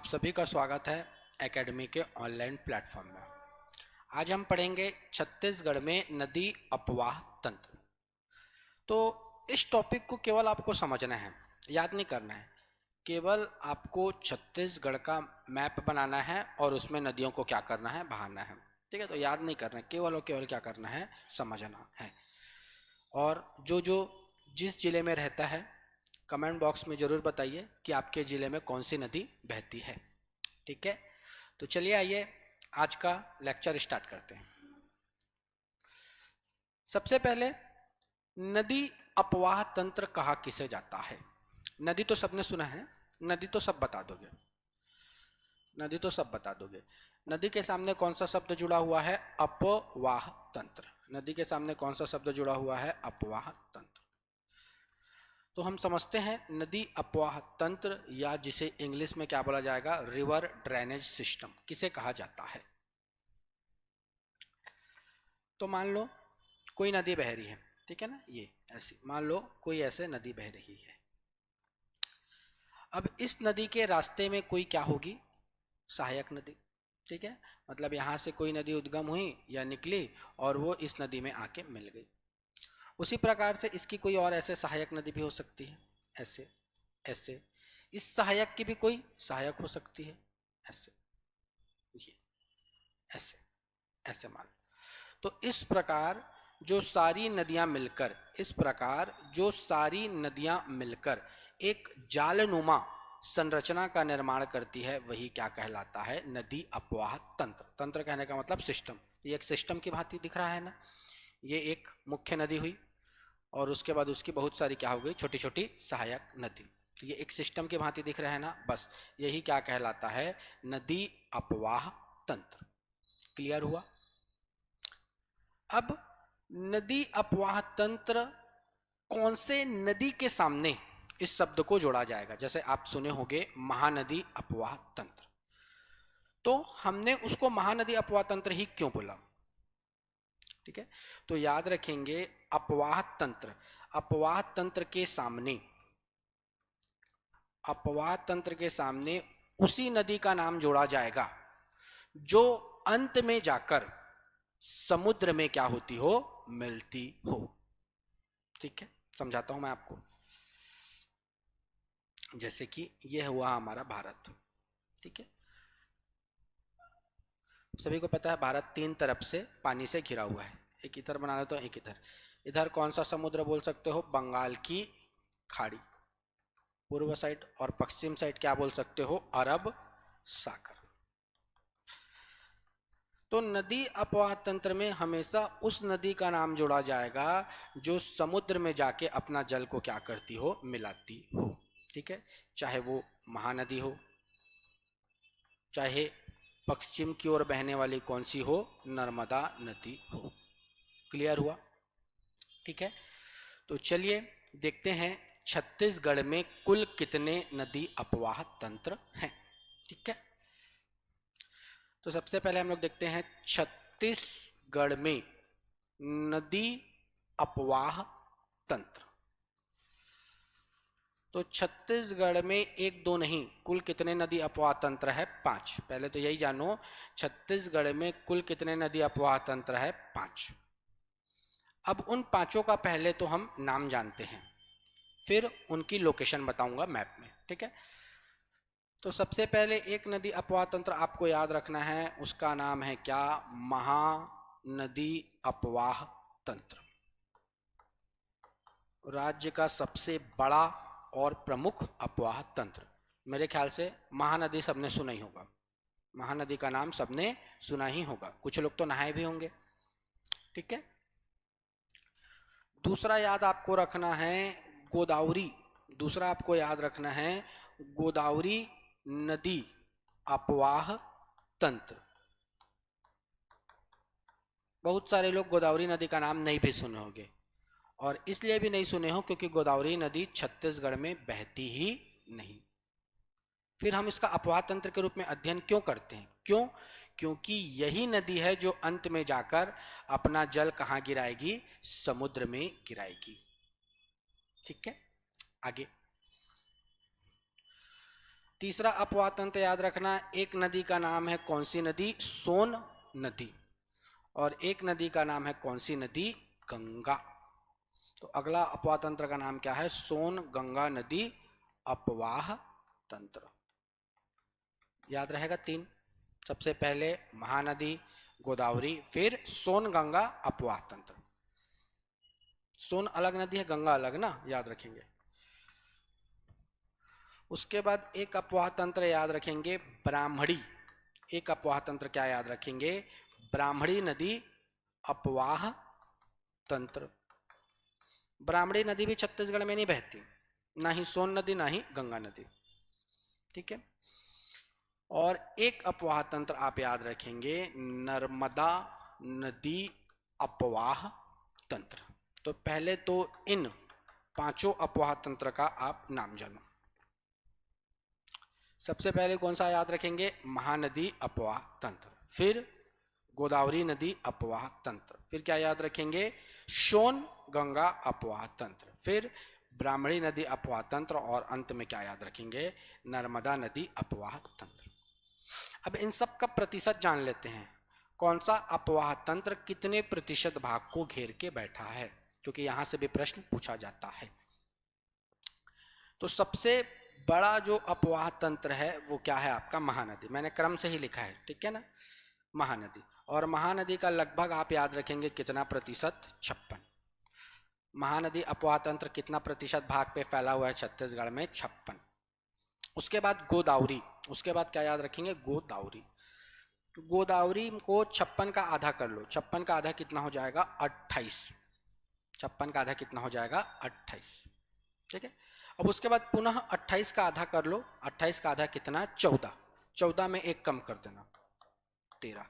सभी का स्वागत है एकेडमी के ऑनलाइन प्लेटफॉर्म में। आज हम पढ़ेंगे छत्तीसगढ़ में नदी अपवाह तंत्र। तो इस टॉपिक को केवल आपको समझना है, याद नहीं करना है। केवल आपको छत्तीसगढ़ का मैप बनाना है और उसमें नदियों को क्या करना है, बहाना है। ठीक है, तो याद नहीं करना है, केवल और केवल क्या करना है, समझना है। और जो जिस जिले में रहता है कमेंट बॉक्स में ज़रूर बताइए कि आपके ज़िले में कौन सी नदी बहती है। ठीक है, तो चलिए आइए आज का लेक्चर स्टार्ट करते हैं। सबसे पहले नदी अपवाह तंत्र कहा किसे जाता है। नदी तो सबने सुना है, नदी तो सब बता दोगे, नदी तो सब बता दोगे। नदी के सामने कौन सा शब्द जुड़ा हुआ है, अपवाह तंत्र। नदी के सामने कौन सा शब्द जुड़ा हुआ है, अपवाह तंत्र। तो हम समझते हैं नदी अपवाह तंत्र, या जिसे इंग्लिश में क्या बोला जाएगा, रिवर ड्रेनेज सिस्टम, किसे कहा जाता है। तो मान लो कोई नदी बह रही है, ठीक है ना, ये ऐसी मान लो कोई ऐसे नदी बह रही है। अब इस नदी के रास्ते में कोई क्या होगी, सहायक नदी। ठीक है, मतलब यहाँ से कोई नदी उद्गम हुई या निकली और वो इस नदी में आके मिल गई। उसी प्रकार से इसकी कोई और ऐसे सहायक नदी भी हो सकती है, ऐसे ऐसे। इस सहायक की भी कोई सहायक हो सकती है, ऐसे, ये ऐसे ऐसे मान। तो इस प्रकार जो सारी नदियां मिलकर, इस प्रकार जो सारी नदियां मिलकर एक जालनुमा संरचना का निर्माण करती है, वही क्या कहलाता है, नदी अपवाह तंत्र। तंत्र कहने का मतलब सिस्टम। ये एक सिस्टम की भांति दिख रहा है ना, ये एक मुख्य नदी हुई और उसके बाद उसकी बहुत सारी क्या हो गई, छोटी छोटी सहायक नदी। तो ये एक सिस्टम की भांति दिख रहा है ना, बस यही क्या कहलाता है, नदी अपवाह तंत्र। क्लियर हुआ। अब नदी अपवाह तंत्र कौन से नदी के सामने इस शब्द को जोड़ा जाएगा। जैसे आप सुने होंगे महानदी अपवाह तंत्र, तो हमने उसको महानदी अपवाह तंत्र ही क्यों बोला। ठीक है, तो याद रखेंगे अपवाह तंत्र, अपवाह तंत्र के सामने, अपवाह तंत्र के सामने उसी नदी का नाम जोड़ा जाएगा जो अंत में जाकर समुद्र में क्या होती हो, मिलती हो। ठीक है, समझाता हूं मैं आपको। जैसे कि यह हुआ हमारा भारत। ठीक है, सभी को पता है भारत 3 तरफ से पानी से घिरा हुआ है। एक इधर बना लेता हूं, एक इधर। इधर कौन सा समुद्र बोल सकते हो, बंगाल की खाड़ी पूर्व साइड, और पश्चिम साइड क्या बोल सकते हो, अरब सागर। तो नदी अपवाह तंत्र में हमेशा उस नदी का नाम जोड़ा जाएगा जो समुद्र में जाके अपना जल को क्या करती हो, मिलाती हो। ठीक है, चाहे वो महानदी हो, चाहे पश्चिम की ओर बहने वाली कौन सी हो, नर्मदा नदी हो। क्लियर हुआ। ठीक है, तो चलिए देखते हैं छत्तीसगढ़ में कुल कितने नदी अपवाह तंत्र हैं। ठीक है, तो सबसे पहले हम लोग देखते हैं छत्तीसगढ़ में नदी अपवाह तंत्र। तो छत्तीसगढ़ में एक दो नहीं, कुल कितने नदी अपवाह तंत्र है, 5। पहले तो यही जानो छत्तीसगढ़ में कुल कितने नदी अपवाह तंत्र है, 5। अब उन 5 का पहले तो हम नाम जानते हैं, फिर उनकी लोकेशन बताऊंगा मैप में। ठीक है, तो सबसे पहले एक नदी अपवाह तंत्र आपको याद रखना है, उसका नाम है क्या, महानदी अपवाह तंत्र। राज्य का सबसे बड़ा और प्रमुख अपवाह तंत्र। मेरे ख्याल से महानदी सबने सुना ही होगा, महानदी का नाम सबने सुना ही होगा, कुछ लोग तो नहाए भी होंगे। ठीक है, दूसरा याद आपको रखना है गोदावरी। दूसरा आपको याद रखना है गोदावरी नदी अपवाह तंत्र। बहुत सारे लोग गोदावरी नदी का नाम नहीं भी सुने होंगे, और इसलिए भी नहीं सुने हो क्योंकि गोदावरी नदी छत्तीसगढ़ में बहती ही नहीं। फिर हम इसका अपवाह तंत्र के रूप में अध्ययन क्यों करते हैं, क्यों, क्योंकि यही नदी है जो अंत में जाकर अपना जल कहाँ गिराएगी, समुद्र में गिराएगी। ठीक है, आगे तीसरा अपवाह तंत्र याद रखना, एक नदी का नाम है कौन सी नदी? सोन नदी। और एक नदी का नाम है कौन सी नदी? गंगा। तो अगला अपवाह तंत्र का नाम क्या है? सोन गंगा नदी अपवाह तंत्र। याद रहेगा तीन। सबसे पहले महानदी गोदावरी, फिर सोन गंगा अपवाह तंत्र। सोन अलग नदी है, गंगा अलग ना, याद रखेंगे। उसके बाद एक अपवाह तंत्र याद रखेंगे ब्राह्मणी। एक अपवाह तंत्र क्या याद रखेंगे? ब्राह्मणी नदी अपवाह तंत्र। ब्राह्मणी नदी भी छत्तीसगढ़ में नहीं बहती, ना ही सोन नदी ना ही गंगा नदी, ठीक है। और एक अपवाह तंत्र आप याद रखेंगे नर्मदा नदी अपवाह तंत्र। तो पहले तो इन पांचों अपवाह तंत्र का आप नाम जानो। सबसे पहले कौन सा याद रखेंगे? महानदी अपवाह तंत्र, फिर गोदावरी नदी अपवाह तंत्र, फिर क्या याद रखेंगे? सोन गंगा अपवाह तंत्र, फिर ब्राह्मणी नदी अपवाह तंत्र, और अंत में क्या याद रखेंगे? नर्मदा नदी अपवाह तंत्र। अब इन सब का प्रतिशत जान लेते हैं। कौन सा अपवाह तंत्र कितने प्रतिशत भाग को घेर के बैठा है, क्योंकि यहां से भी प्रश्न पूछा जाता है। तो सबसे बड़ा जो अपवाह तंत्र है वो क्या है आपका? महानदी। मैंने क्रम से ही लिखा है, ठीक है ना, महानदी। और महानदी का लगभग आप याद रखेंगे कितना प्रतिशत? 56। महानदी अपवाह तंत्र कितना प्रतिशत भाग पे फैला हुआ है छत्तीसगढ़ में? 56। उसके बाद गोदावरी, उसके बाद क्या याद रखेंगे? गोदावरी। गोदावरी को 56 का आधा कर लो, 56 का आधा कितना हो जाएगा? 28। 56 का आधा कितना हो जाएगा? 28, ठीक है। अब उसके बाद पुनः 28 का आधा कर लो, 28 का आधा कितना? 14। 14 में एक कम कर देना, 13।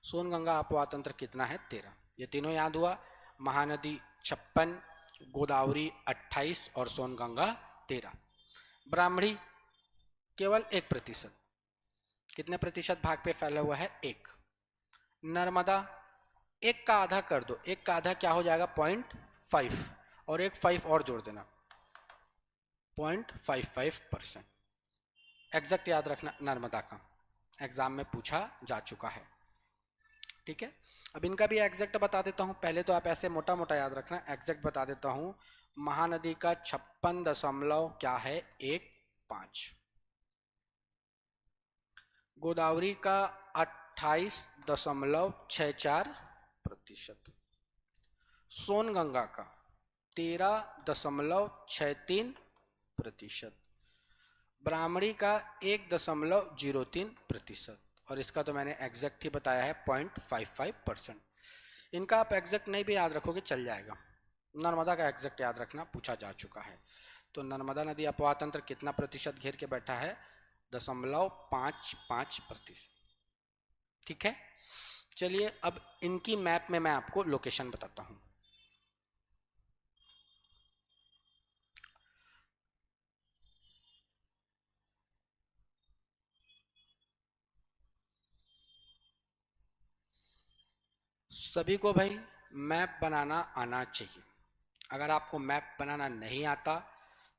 सोन गंगा अपवाह तंत्र कितना है? 13। ये तीनों याद हुआ। महानदी 56, गोदावरी 28 और सोन गंगा 13। ब्राह्मणी केवल 1%। कितने प्रतिशत भाग पे फैला हुआ है? 1। नर्मदा 1 का आधा कर दो, 1 का आधा क्या हो जाएगा? 0.5, और एक 5 और जोड़ देना, 0.55%। एग्जैक्ट याद रखना नर्मदा का, एग्जाम में पूछा जा चुका है, ठीक है। अब इनका भी एग्जैक्ट बता देता हूं। पहले तो आप ऐसे मोटा मोटा याद रखना, एग्जैक्ट बता देता हूं। महानदी का 56 दशमलव क्या है? 15। गोदावरी का 28.64%। सोन गंगा का 13.63%। ब्राह्मणी का 1.03%। और इसका तो मैंने एग्जैक्ट ही बताया है 0.55%। इनका आप एग्जैक्ट नहीं भी याद रखोगे चल जाएगा। नर्मदा का एग्जैक्ट याद रखना, पूछा जा चुका है। तो नर्मदा नदी अपवाह तंत्र कितना प्रतिशत घेर के बैठा है? 0.55%, ठीक है। चलिए अब इनकी मैप में मैं आपको लोकेशन बताता हूं। सभी को भाई मैप बनाना आना चाहिए। अगर आपको मैप बनाना नहीं आता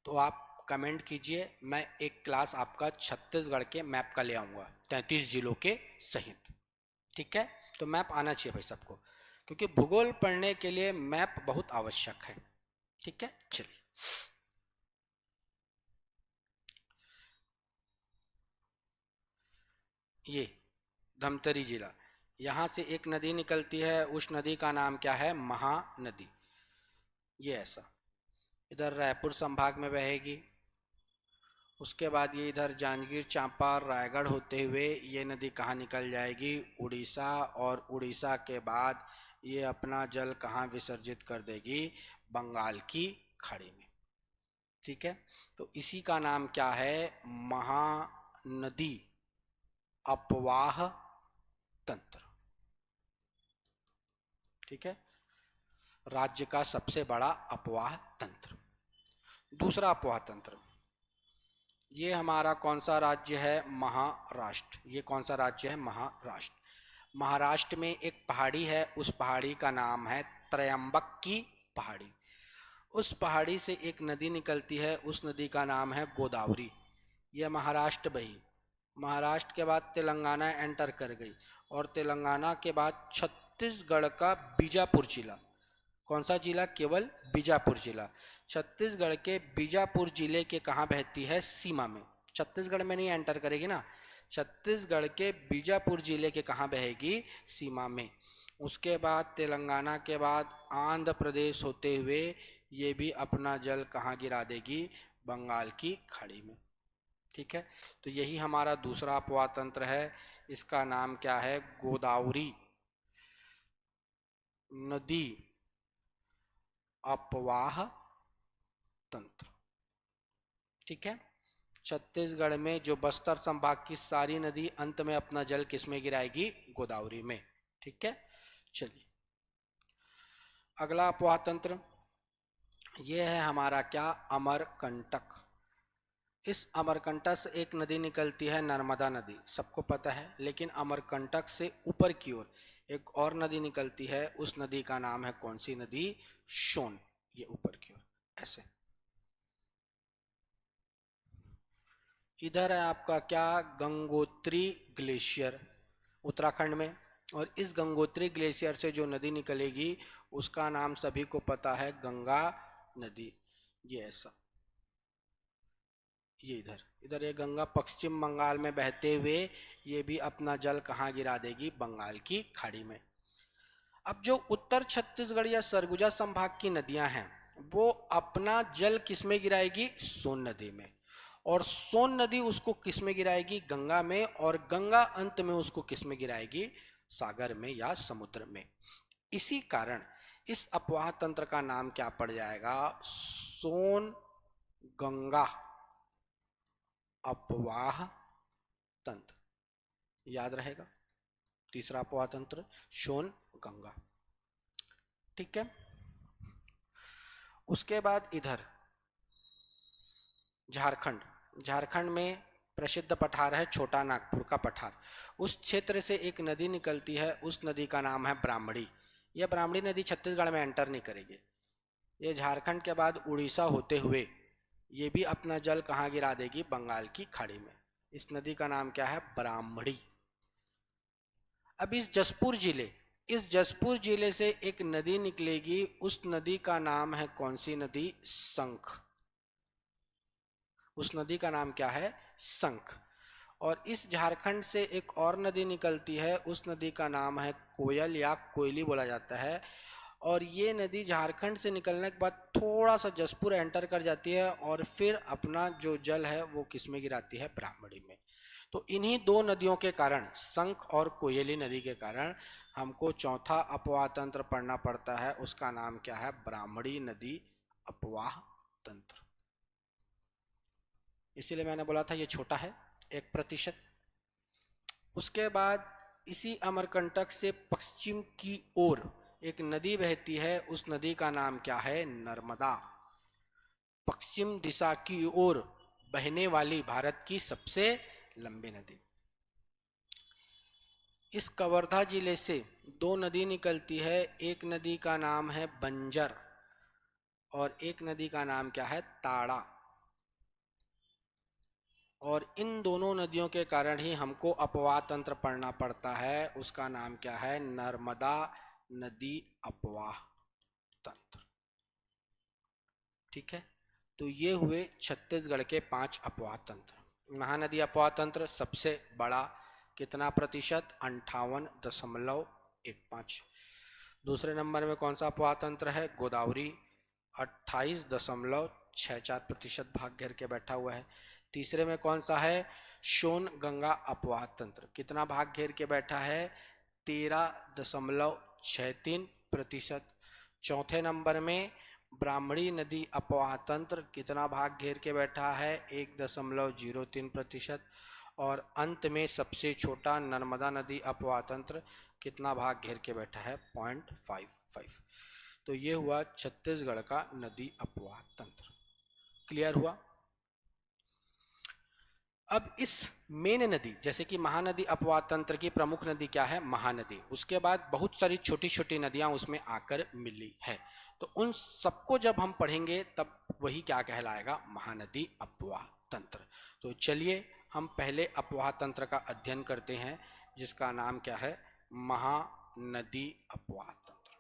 तो आप कमेंट कीजिए, मैं एक क्लास आपका छत्तीसगढ़ के मैप का ले आऊँगा 33 जिलों के सहित, ठीक है। तो मैप आना चाहिए भाई सबको, क्योंकि भूगोल पढ़ने के लिए मैप बहुत आवश्यक है, ठीक है। चलिए ये धमतरी जिला, यहाँ से एक नदी निकलती है, उस नदी का नाम क्या है? महानदी। ये ऐसा इधर रायपुर संभाग में बहेगी। उसके बाद ये इधर जांजगीर चांपा रायगढ़ होते हुए ये नदी कहाँ निकल जाएगी? उड़ीसा। और उड़ीसा के बाद ये अपना जल कहाँ विसर्जित कर देगी? बंगाल की खाड़ी में, ठीक है। तो इसी का नाम क्या है? महानदी अपवाह तंत्र, ठीक है। राज्य का सबसे बड़ा अपवाह तंत्र। दूसरा अपवाह तंत्र, ये हमारा कौन सा राज्य है? महाराष्ट्र। ये कौन सा राज्य है? महाराष्ट्र। महाराष्ट्र में एक पहाड़ी है, उस पहाड़ी का नाम है त्रयंबक की पहाड़ी। उस पहाड़ी से एक नदी निकलती है, उस नदी का नाम है गोदावरी। ये महाराष्ट्र बही, महाराष्ट्र के बाद तेलंगाना एंटर कर गई, और तेलंगाना के बाद छत्तीसगढ़ का बीजापुर जिला, कौन सा जिला, केवल बीजापुर जिला, छत्तीसगढ़ के बीजापुर जिले के कहाँ बहती है, सीमा में, छत्तीसगढ़ में नहीं एंटर करेगी ना, छत्तीसगढ़ के बीजापुर जिले के कहाँ बहेगी, सीमा में। उसके बाद तेलंगाना के बाद आंध्र प्रदेश होते हुए ये भी अपना जल कहाँ गिरा देगी, बंगाल की खाड़ी में। ठीक है, तो यही हमारा दूसरा अपवाह तंत्र है, इसका नाम क्या है, गोदावरी नदी अपवाह तंत्र। ठीक है, छत्तीसगढ़ में जो बस्तर संभाग की सारी नदी अंत में अपना जल किसमें गिराएगी, गोदावरी में। ठीक है, चलिए अगला अपवाह तंत्र ये है हमारा क्या, अमरकंटक। इस अमरकंटक से एक नदी निकलती है, नर्मदा नदी, सबको पता है, लेकिन अमरकंटक से ऊपर की ओर एक और नदी निकलती है, उस नदी का नाम है कौन सी नदी, सोन, ये ऊपर की ओर ऐसे। इधर है आपका क्या, गंगोत्री ग्लेशियर उत्तराखंड में, और इस गंगोत्री ग्लेशियर से जो नदी निकलेगी उसका नाम सभी को पता है, गंगा नदी। ये ऐसा, ये इधर इधर ये गंगा पश्चिम बंगाल में बहते हुए ये भी अपना जल कहाँ गिरा देगी, बंगाल की खाड़ी में। अब जो उत्तर छत्तीसगढ़ या सरगुजा संभाग की नदियां हैं वो अपना जल किसमें गिराएगी, सोन नदी में, और सोन नदी उसको किसमें गिराएगी, गंगा में, और गंगा अंत में उसको किसमें गिराएगी, सागर में या समुद्र में। इसी कारण इस अपवाह तंत्र का नाम क्या पड़ जाएगा, सोन गंगा अपवाह तंत्र, याद रहेगा, तीसरा अपवाह तंत्र सोन गंगा। ठीक है, उसके बाद इधर झारखंड, झारखंड में प्रसिद्ध पठार है छोटा नागपुर का पठार, उस क्षेत्र से एक नदी निकलती है, उस नदी का नाम है ब्राह्मणी। यह ब्राह्मणी नदी छत्तीसगढ़ में एंटर नहीं करेगी, ये झारखंड के बाद उड़ीसा होते हुए ये भी अपना जल कहाँ गिरा देगी, बंगाल की खाड़ी में। इस नदी का नाम क्या है, ब्राह्मणी। अब इस जसपुर जिले से एक नदी निकलेगी, उस नदी का नाम है कौन सी नदी, शंख, उस नदी का नाम क्या है, शंख। और इस झारखंड से एक और नदी निकलती है, उस नदी का नाम है कोयल या कोयली बोला जाता है, और ये नदी झारखंड से निकलने के बाद थोड़ा सा जसपुर एंटर कर जाती है और फिर अपना जो जल है वो किस में गिराती है, ब्राह्मणी में। तो इन्हीं दो नदियों के कारण, शंख और कोयली नदी के कारण हमको चौथा अपवाह तंत्र पढ़ना पड़ता है, उसका नाम क्या है, ब्राह्मणी नदी अपवाह तंत्र। इसीलिए मैंने बोला था ये छोटा है, 1%। उसके बाद इसी अमरकंटक से पश्चिम की ओर एक नदी बहती है, उस नदी का नाम क्या है, नर्मदा। पश्चिम दिशा की ओर बहने वाली भारत की सबसे लंबी नदी। इस कवर्धा जिले से दो नदी निकलती है, एक नदी का नाम है बंजर और एक नदी का नाम क्या है, ताड़ा। और इन दोनों नदियों के कारण ही हमको अपवाह तंत्र पढ़ना पड़ता है, उसका नाम क्या है, नर्मदा नदी अपवाह तंत्र। ठीक है, तो ये हुए छत्तीसगढ़ के 5 अपवाह तंत्र। महानदी अपवाह तंत्र सबसे बड़ा, कितना प्रतिशत, 58.15। दूसरे नंबर में कौन सा अपवाह तंत्र है, गोदावरी, 28.64% भाग घेर के बैठा हुआ है। तीसरे में कौन सा है, सोन गंगा अपवाह तंत्र, कितना भाग घेर के बैठा है, 13.63%। चौथे नंबर में ब्राह्मणी नदी अपवाह तंत्र, कितना भाग घेर के बैठा है, 1.03%। और अंत में सबसे छोटा नर्मदा नदी अपवाह तंत्र, कितना भाग घेर के बैठा है, 0.55। तो ये हुआ छत्तीसगढ़ का नदी अपवाह तंत्र। क्लियर हुआ। अब इस मेन नदी, जैसे कि महानदी अपवाह तंत्र की प्रमुख नदी क्या है, महानदी, उसके बाद बहुत सारी छोटी छोटी नदियां उसमें आकर मिली है, तो उन सबको जब हम पढ़ेंगे तब वही क्या कहलाएगा, महानदी अपवाह तंत्र। तो चलिए हम पहले अपवाह तंत्र का अध्ययन करते हैं, जिसका नाम क्या है, महानदी अपवाह तंत्र।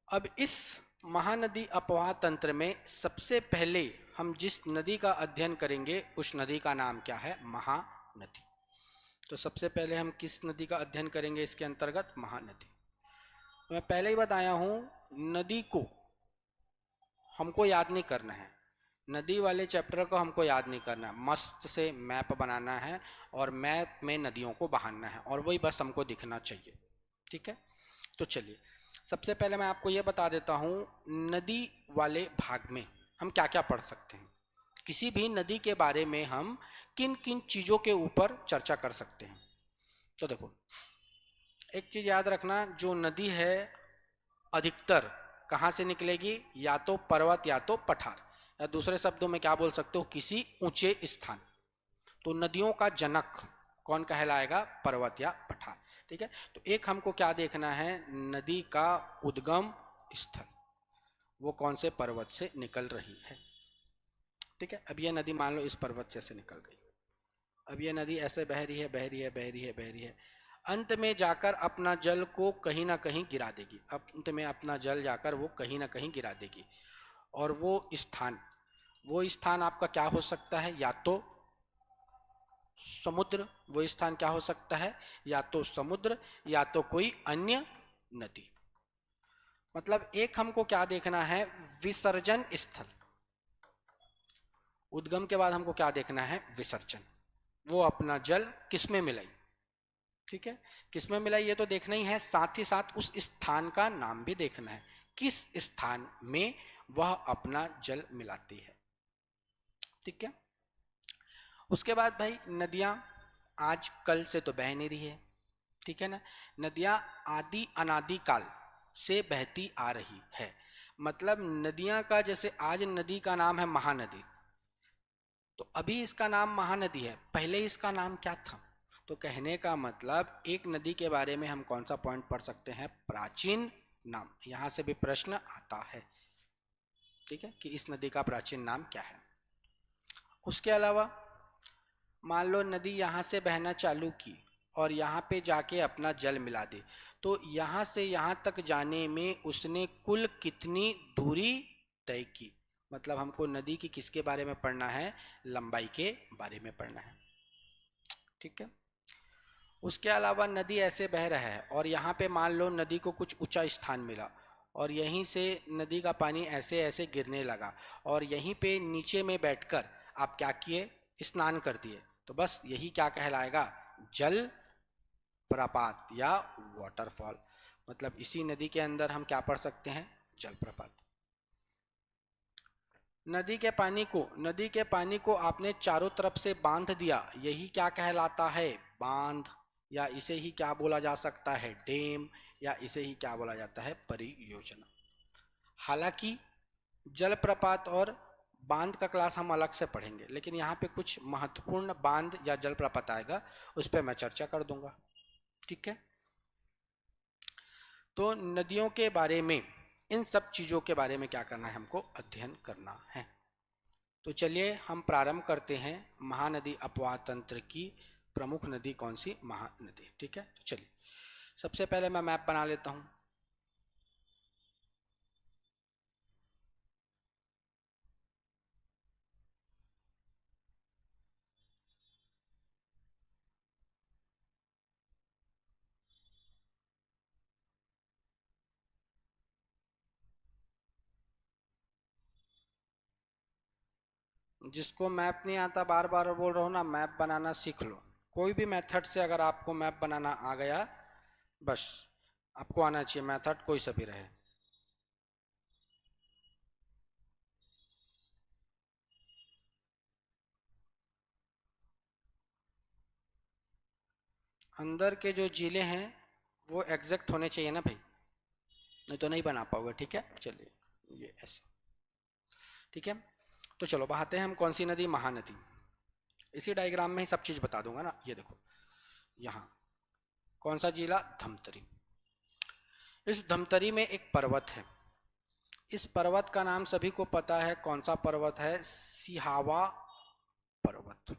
अब इस महानदी अपवाह तंत्र में सबसे पहले हम जिस नदी का अध्ययन करेंगे उस नदी का नाम क्या है, महानदी। तो सबसे पहले हम किस नदी का अध्ययन करेंगे इसके अंतर्गत, महानदी। मैं पहले ही बताया हूं, नदी को हमको याद नहीं करना है, नदी वाले चैप्टर को हमको याद नहीं करना है, मस्त से मैप बनाना है और मैप में नदियों को बहाना है और वही बस हमको दिखना चाहिए, ठीक है। तो चलिए सबसे पहले मैं आपको ये बता देता हूँ, नदी वाले भाग में हम क्या क्या पढ़ सकते हैं, किसी भी नदी के बारे में हम किन किन चीज़ों के ऊपर चर्चा कर सकते हैं। तो देखो, एक चीज़ याद रखना, जो नदी है अधिकतर कहाँ से निकलेगी, या तो पर्वत या तो पठार, या दूसरे शब्दों में क्या बोल सकते हो, किसी ऊंचे स्थान। तो नदियों का जनक कौन कहलाएगा, पर्वत या पठार, ठीक है। तो एक हमको क्या देखना है, नदी का उद्गम स्थल, वो कौन से पर्वत से निकल रही है, ठीक है। अब ये नदी मान लो इस पर्वत से निकल गई, अब ये नदी ऐसे बह रही है, बह रही है, बह रही है, बह रही है, अंत में जाकर अपना जल को कहीं ना कहीं गिरा देगी, अंत में अपना जल जाकर वो कहीं ना कहीं गिरा देगी। और वो स्थान आपका क्या हो सकता है, या तो समुद्र, वो स्थान क्या हो सकता है, या तो समुद्र या तो कोई अन्य नदी। मतलब एक हमको क्या देखना है, विसर्जन स्थल। उद्गम के बाद हमको क्या देखना है, विसर्जन, वो अपना जल किसमें मिलाई, ठीक है, किसमें मिलाई ये तो देखना ही है, साथ ही साथ उस स्थान का नाम भी देखना है, किस स्थान में वह अपना जल मिलाती है, ठीक है। उसके बाद भाई नदियां आज कल से तो बह नहीं रही है, ठीक है ना, नदियां आदि अनादि काल से बहती आ रही है। मतलब नदियां का, जैसे आज नदी का नाम है महानदी, तो अभी इसका नाम महानदी है, पहले इसका नाम क्या था। तो कहने का मतलब एक नदी के बारे में हम कौन सा पॉइंट पढ़ सकते हैं, प्राचीन नाम, यहां से भी प्रश्न आता है, ठीक है, कि इस नदी का प्राचीन नाम क्या है। उसके अलावा मान लो नदी यहाँ से बहना चालू की और यहाँ पे जाके अपना जल मिला दे, तो यहाँ से यहाँ तक जाने में उसने कुल कितनी दूरी तय की। मतलब हमको नदी की किसके बारे में पढ़ना है, लंबाई के बारे में पढ़ना है, ठीक है। उसके अलावा नदी ऐसे बह रहा है और यहाँ पे मान लो नदी को कुछ ऊंचा स्थान मिला और यहीं से नदी का पानी ऐसे ऐसे गिरने लगा और यहीं पे नीचे में बैठकर आप क्या किए, स्नान कर दिए, तो बस यही क्या कहलाएगा, जल प्रपात या वाटरफॉल। मतलब इसी नदी के अंदर हम क्या पढ़ सकते हैं, जल प्रपात। नदी के पानी को आपने चारों तरफ से बांध दिया, यही क्या कहलाता है, बांध, या इसे ही क्या बोला जा सकता है, डैम, या इसे ही क्या बोला जाता है, परियोजना। हालांकि जलप्रपात और बांध का क्लास हम अलग से पढ़ेंगे, लेकिन यहाँ पे कुछ महत्वपूर्ण बांध या जलप्रपात आएगा, उस पर मैं चर्चा कर दूंगा, ठीक है। तो नदियों के बारे में, इन सब चीजों के बारे में क्या करना है, हमको अध्ययन करना है। तो चलिए हम प्रारंभ करते हैं, महानदी अपवाह तंत्र की प्रमुख नदी कौन सी, महानदी, ठीक है। तो चलिए सबसे पहले मैं मैप बना लेता हूं। जिसको मैप नहीं आता, बार बार बोल रहा हूँ ना, मैप बनाना सीख लो। कोई भी मेथड से अगर आपको मैप बनाना आ गया, बस आपको आना चाहिए, मेथड कोई सा भी रहे। अंदर के जो जिले हैं वो एग्जैक्ट होने चाहिए ना भाई, नहीं तो नहीं बना पाओगे, ठीक है। चलिए ये ऐसे, ठीक है। तो चलो बहाते हैं हम कौन सी नदी, महानदी। इसी डायग्राम में ही सब चीज बता दूंगा ना, ये देखो यहाँ कौन सा जिला, धमतरी। इस धमतरी में एक पर्वत है, इस पर्वत का नाम सभी को पता है, कौन सा पर्वत है? सिहावा पर्वत।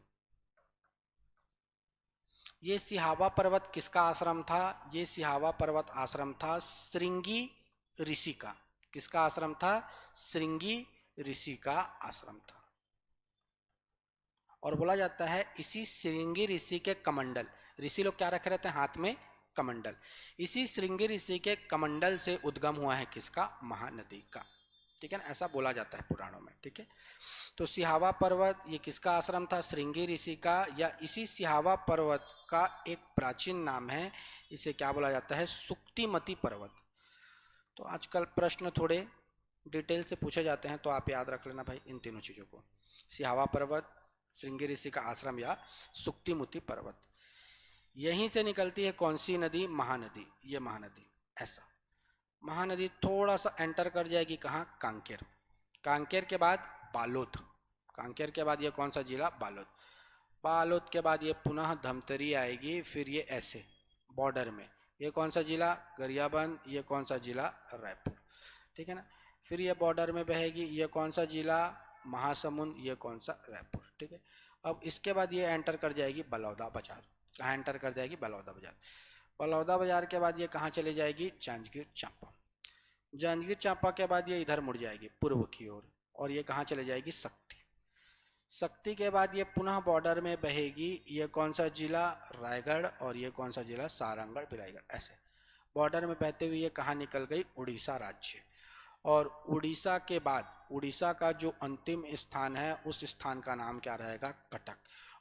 ये सिहावा पर्वत किसका आश्रम था? ये सिहावा पर्वत आश्रम था श्रृंगी ऋषि का। किसका आश्रम था? श्रृंगी ऋषि का आश्रम था। और बोला जाता है इसी श्रृंगी ऋषि के कमंडल, ऋषि लोग क्या रखे रहते हैं? हाथ में कमंडल। इसी श्रृंगी ऋषि के कमंडल से उद्गम हुआ है किसका? महानदी का। ठीक है ना, ऐसा बोला जाता है पुराणों में। ठीक है, तो सिहावा पर्वत ये किसका आश्रम था? श्रृंगी ऋषि का। या इसी सिहावा पर्वत का एक प्राचीन नाम है, इसे क्या बोला जाता है? सुक्तिमती पर्वत। तो आजकल प्रश्न थोड़े डिटेल से पूछे जाते हैं, तो आप याद रख लेना भाई इन तीनों चीज़ों को, सिहावा पर्वत, श्रृंगी ऋषि का आश्रम या सुक्तिमुति पर्वत। यहीं से निकलती है कौन सी नदी? महानदी। ये महानदी। ऐसा महानदी थोड़ा सा एंटर कर जाएगी कहाँ? कांकेर। कांकेर के बाद बालोद। कांकेर के बाद ये कौन सा जिला? बालोद। बालोद के बाद ये पुनः धमतरी आएगी, फिर ये ऐसे बॉर्डर में ये कौन सा जिला? गरियाबंद। ये कौन सा जिला? रायपुर। ठीक है ना, फिर ये बॉर्डर में बहेगी, ये कौन सा जिला? महासमुंद। ये कौन सा? रायपुर। ठीक है, अब इसके बाद ये एंटर कर जाएगी बलौदा बाजार। कहाँ एंटर कर जाएगी? बलौदा बाजार। बलौदा बाजार के बाद ये कहाँ चले जाएगी? जांजगीर चांपा। जांजगीर चांपा के बाद ये इधर मुड़ जाएगी पूर्व की ओर, और ये कहाँ चले जाएगी? शक्ति। शक्ति के बाद ये पुनः बॉर्डर में बहेगी, ये कौन सा जिला? रायगढ़। और ये कौन सा जिला? सारंगढ़, बिलाईगढ़। ऐसे बॉर्डर में बहते हुए ये कहाँ निकल गई? उड़ीसा राज्य। और उड़ीसा के बाद उड़ीसा का जो अंतिम स्थान है उस स्थान का नाम क्या रहेगा? कटक।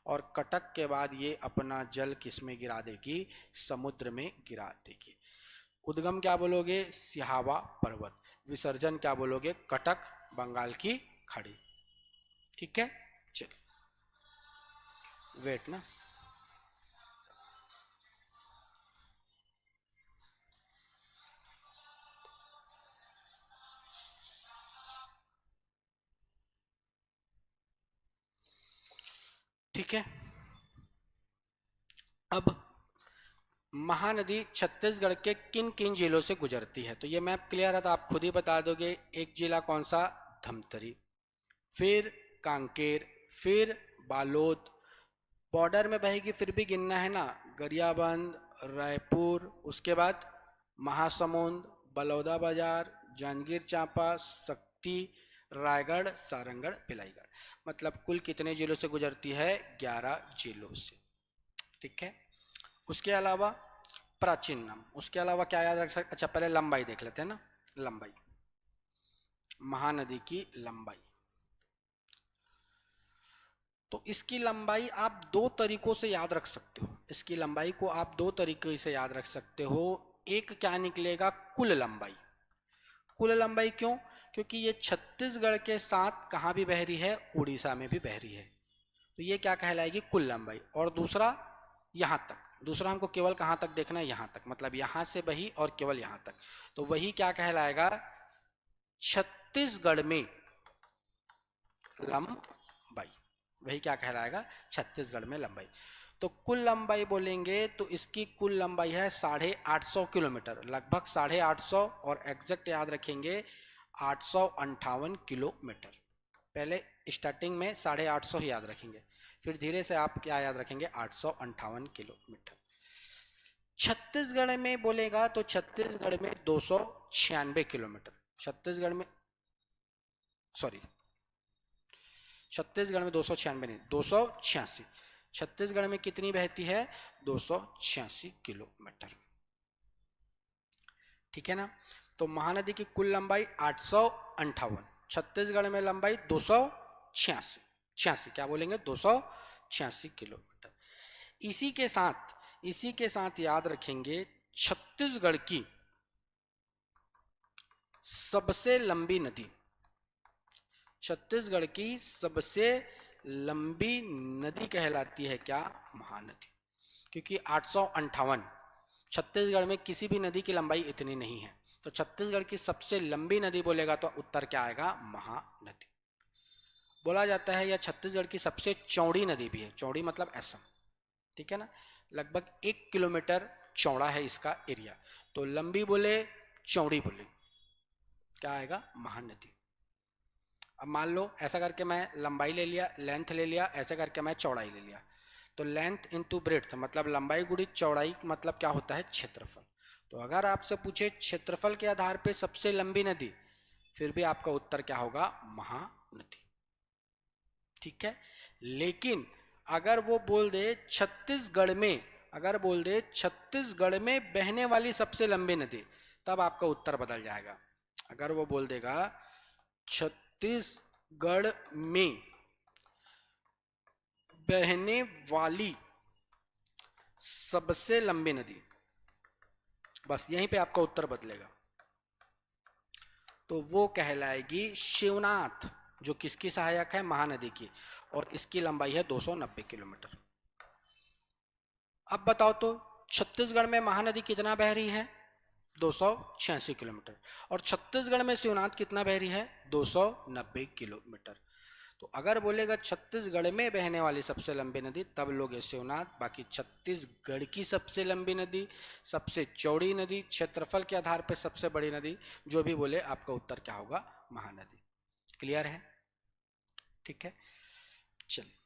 और कटक के बाद ये अपना जल किस में गिरा देगी? समुद्र में गिरा देगी। उद्गम क्या बोलोगे? सिहावा पर्वत। विसर्जन क्या बोलोगे? कटक, बंगाल की खाड़ी। ठीक है, चल वेट ना। ठीक है, अब महानदी छत्तीसगढ़ के किन किन जिलों से गुजरती है? तो ये मैप क्लियर है तो आप खुद ही बता दोगे। एक जिला कौन सा? धमतरी। फिर कांकेर, फिर बालोद। बॉर्डर में बहेगी फिर भी गिनना है ना, गरियाबंद, रायपुर, उसके बाद महासमुंद, बलौदा बाजार, जांजगीर चांपा, शक्ति, रायगढ़, सारंगढ़, भिलाईगढ़। मतलब कुल कितने जिलों से गुजरती है? 11 जिलों से। ठीक है, उसके अलावा प्राचीन नाम, उसके अलावा क्या याद रख सकते? अच्छा पहले लंबाई देख लेते हैं ना। लंबाई, महानदी की लंबाई। तो इसकी लंबाई आप दो तरीकों से याद रख सकते हो। इसकी लंबाई को आप दो तरीके से याद रख सकते हो। एक क्या निकलेगा? कुल लंबाई। कुल लंबाई क्यों? क्योंकि ये छत्तीसगढ़ के साथ कहाँ भी बह रही है? उड़ीसा में भी बह रही है, तो ये क्या कहलाएगी? कुल लंबाई। और दूसरा यहाँ तक, दूसरा हमको केवल कहाँ तक देखना है? यहाँ तक, मतलब यहाँ से बही और केवल यहाँ तक, तो वही क्या कहलाएगा? छत्तीसगढ़ में लंबाई। वही क्या कहलाएगा? छत्तीसगढ़ में लंबाई। तो कुल लंबाई बोलेंगे तो इसकी कुल लंबाई है 850 किलोमीटर, लगभग 850, और एग्जैक्ट याद रखेंगे 858 किलोमीटर। पहले स्टार्टिंग में 850 ही याद रखेंगे, फिर धीरे से आप क्या याद रखेंगे? 858 किलोमीटर। छत्तीसगढ़ में बोलेगा तो छत्तीसगढ़ में 296 किलोमीटर। छत्तीसगढ़ में, सॉरी, छत्तीसगढ़ में 296 नहीं, 286। छत्तीसगढ़ में कितनी बहती है? 286 किलोमीटर। ठीक है ना, तो महानदी की कुल लंबाई 858, छत्तीसगढ़ में लंबाई 286, 86 क्या बोलेंगे? 286 किलोमीटर। इसी के साथ याद रखेंगे छत्तीसगढ़ की सबसे लंबी नदी। छत्तीसगढ़ की सबसे लंबी नदी कहलाती है क्या? महानदी। क्योंकि 858, छत्तीसगढ़ में किसी भी नदी की लंबाई इतनी नहीं है, तो छत्तीसगढ़ की सबसे लंबी नदी बोलेगा तो उत्तर क्या आएगा? महानदी। बोला जाता है यह छत्तीसगढ़ की सबसे चौड़ी नदी भी है। चौड़ी मतलब ऐसा, ठीक है ना, लगभग 1 किलोमीटर चौड़ा है इसका एरिया। तो लंबी बोले, चौड़ी बोले, क्या आएगा, महानदी। अब मान लो ऐसा करके मैं लंबाई ले लिया, लेंथ ले लिया, ऐसे करके मैं चौड़ाई ले लिया, तो लेंथ इंटू ब्रेड्थ मतलब लंबाई गुणित चौड़ाई मतलब क्या होता है, क्षेत्रफल। तो अगर आपसे पूछे क्षेत्रफल के आधार पे सबसे लंबी नदी, फिर भी आपका उत्तर क्या होगा, महानदी। ठीक है। लेकिन अगर वो बोल दे छत्तीसगढ़ में, अगर बोल दे छत्तीसगढ़ में बहने वाली सबसे लंबी नदी, तब आपका उत्तर बदल जाएगा। अगर वो बोल देगा छत्तीसगढ़ में बहने वाली सबसे लंबी नदी, बस यहीं पे आपका उत्तर बदलेगा। तो वो कहलाएगी शिवनाथ, जो किसकी सहायक है, महानदी की, और इसकी लंबाई है 290 किलोमीटर। अब बताओ तो छत्तीसगढ़ में महानदी कितना बह रही है, 286 किलोमीटर, और छत्तीसगढ़ में शिवनाथ कितना बह रही है, 290 किलोमीटर। तो अगर बोलेगा छत्तीसगढ़ में बहने वाली सबसे लंबी नदी, तब लोग शिवनाथ, बाकी छत्तीसगढ़ की सबसे लंबी नदी, सबसे चौड़ी नदी, क्षेत्रफल के आधार पर सबसे बड़ी नदी, जो भी बोले आपका उत्तर क्या होगा, महानदी। क्लियर है? ठीक है, चलिए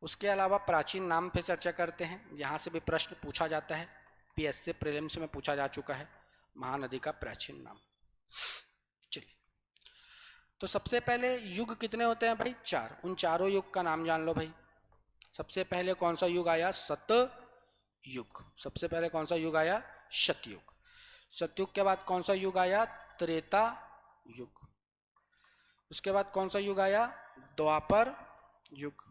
उसके अलावा प्राचीन नाम पे चर्चा करते हैं। यहाँ से भी प्रश्न पूछा जाता है, पीएससी प्रीलिम्स में पूछा जा चुका है महानदी का प्राचीन नाम। चलिए, तो सबसे पहले युग कितने होते हैं भाई, 4। उन चारों युग का नाम जान लो भाई। सबसे पहले कौन सा युग आया, सतयुग। सबसे पहले कौन सा युग आया, सतयुग। सतयुग के बाद कौन सा युग आया, त्रेता युग। उसके बाद कौन सा युग आया, द्वापर युग।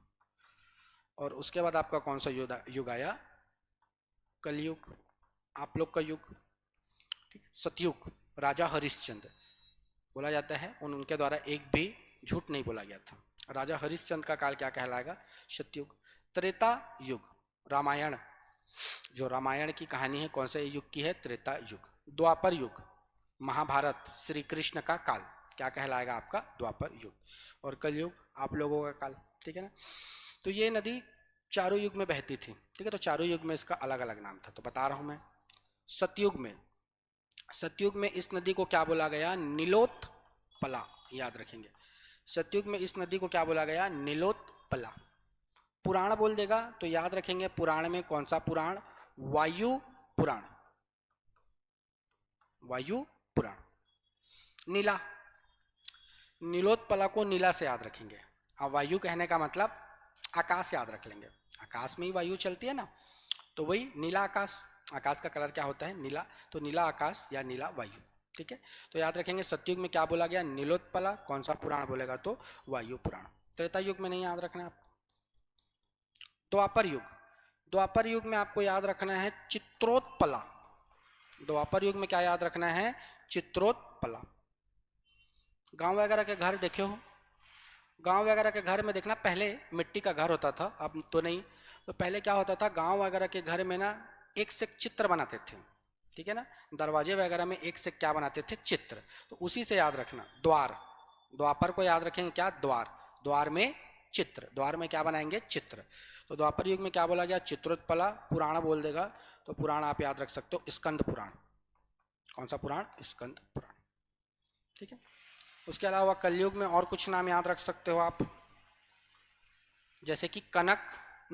और उसके बाद आपका कौन सा युग आया, कलयुग, आप लोग का युग। सतयुग राजा हरिश्चंद्र, बोला जाता है उनके द्वारा एक भी झूठ नहीं बोला गया था। राजा हरिश्चंद्र का काल क्या कहलाएगा, सतयुग। त्रेता युग रामायण, जो रामायण की कहानी है कौन से युग की है, त्रेता युग। द्वापर युग महाभारत श्री कृष्ण का काल क्या कहलाएगा आपका, द्वापर युग। और कलयुग आप लोगों का काल। ठीक है ना। तो ये नदी चारों युग में बहती थी। ठीक है, तो चारों युग में इसका अलग अलग नाम था, तो बता रहा हूं मैं। सतयुग में इस नदी को क्या बोला गया, नीलोत्पला, याद रखेंगे। सतयुग में इस नदी को क्या बोला गया, नीलोत्पला। पुराण बोल देगा तो याद रखेंगे, पुराण में कौन सा पुराण, वायु पुराण, वायु पुराण। नीला, नीलोत्पला को नीला से याद रखेंगे। अब वायु कहने का मतलब आकाश याद रख लेंगे, आकाश में ही वायु चलती है ना, तो वही नीला आकाश। आकाश का कलर क्या होता है, नीला, तो नीला आकाश या नीला वायु। ठीक है, तो याद रखेंगे सतयुग में क्या बोला गया, नीलोत्पला। कौन सा पुराण बोलेगा तो वायु पुराण। त्रेता युग में नहीं याद रखना आपको। द्वापर युग, द्वापर युग में आपको याद रखना है चित्रोत्पला। द्वापर युग में क्या याद रखना है, चित्रोत्पला। गांव वगैरह के घर देखे हो, गांव वगैरह के घर में देखना, पहले मिट्टी का घर होता था, अब तो नहीं। तो पहले क्या होता था, गांव वगैरह के घर में ना एक से एक चित्र बनाते थे। ठीक है ना, दरवाजे वगैरह में एक से क्या बनाते थे, चित्र। तो उसी से याद रखना। द्वार, द्वापर को याद रखेंगे क्या, द्वार, द्वार में चित्र, द्वार में क्या बनाएंगे, चित्र। तो द्वापर युग में क्या बोला गया, चित्रोत्पला। पुराण बोल देगा तो पुराण आप याद रख सकते हो, स्कंद पुराण। कौन सा पुराण, स्कंद पुराण। ठीक है, उसके अलावा कलयुग में और कुछ नाम याद रख सकते हो आप, जैसे कि कनक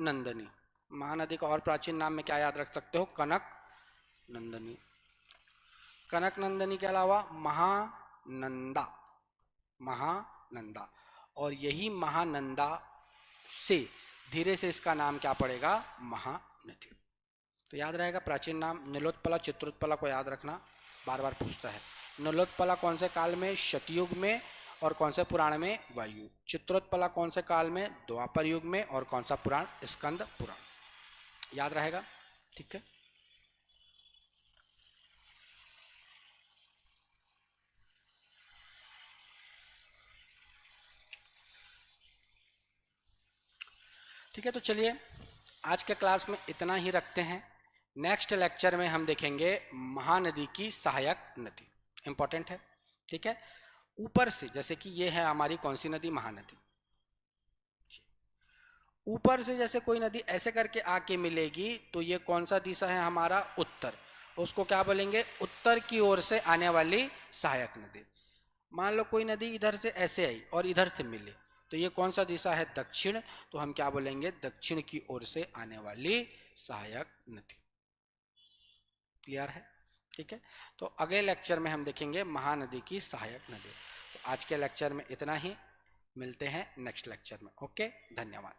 नंदनी। महानदी का और प्राचीन नाम में क्या याद रख सकते हो, कनक नंदनी। कनक नंदनी के अलावा महानंदा, महानंदा। और यही महानंदा से धीरे से इसका नाम क्या पड़ेगा, महानदी। तो याद रहेगा प्राचीन नाम नीलोत्पला, चित्रोत्पला को याद रखना, बार बार पूछता है। नीलोत्पला कौन से काल में, सतयुग में, और कौन से पुराण में, वायु। चित्रोत्पला कौन से काल में, द्वापर युग में, और कौन सा पुराण, स्कंद पुराण। याद रहेगा। ठीक है, ठीक है। तो चलिए आज के क्लास में इतना ही रखते हैं। नेक्स्ट लेक्चर में हम देखेंगे महानदी की सहायक नदी, इंपॉर्टेंट है। ठीक है, ऊपर से, जैसे कि ये है हमारी कौन सी नदी, महानदी। ऊपर से जैसे कोई नदी ऐसे करके आके मिलेगी तो ये कौन सा दिशा है हमारा, उत्तर। उसको क्या बोलेंगे, उत्तर की ओर से आने वाली सहायक नदी। मान लो कोई नदी इधर से ऐसे आई और इधर से मिली, तो ये कौन सा दिशा है, दक्षिण, तो हम क्या बोलेंगे, दक्षिण की ओर से आने वाली सहायक नदी। क्लियर है? ठीक है, तो अगले लेक्चर में हम देखेंगे महानदी की सहायक नदी। तो आज के लेक्चर में इतना ही, मिलते हैं नेक्स्ट लेक्चर में। ओके, धन्यवाद।